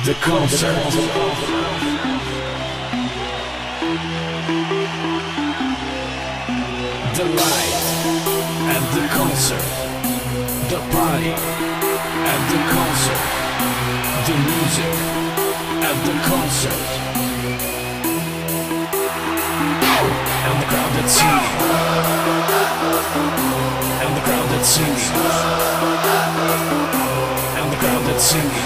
The concert. The light at the concert. The party at the concert. The music at the concert. And the crowd that's singing. And the crowd that's singing. And the crowd that's singing.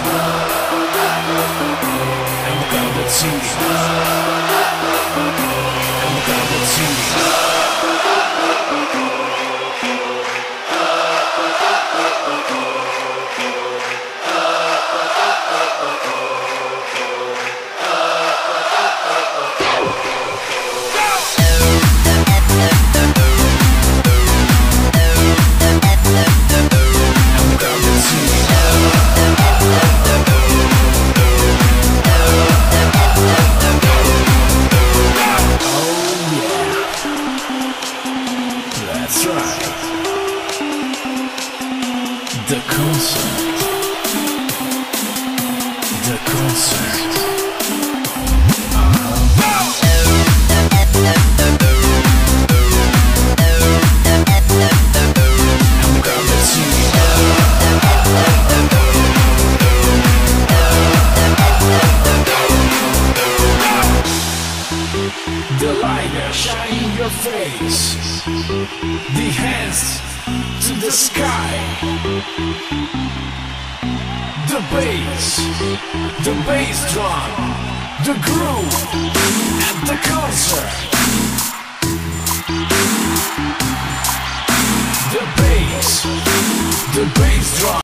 And the crowd that's singing. And the crowd that's singing. That's right. The concert. The concert. And the crowd that's singing. The light shine in your face. The hands to the sky. The bass drum, the groove at the concert. The bass drum.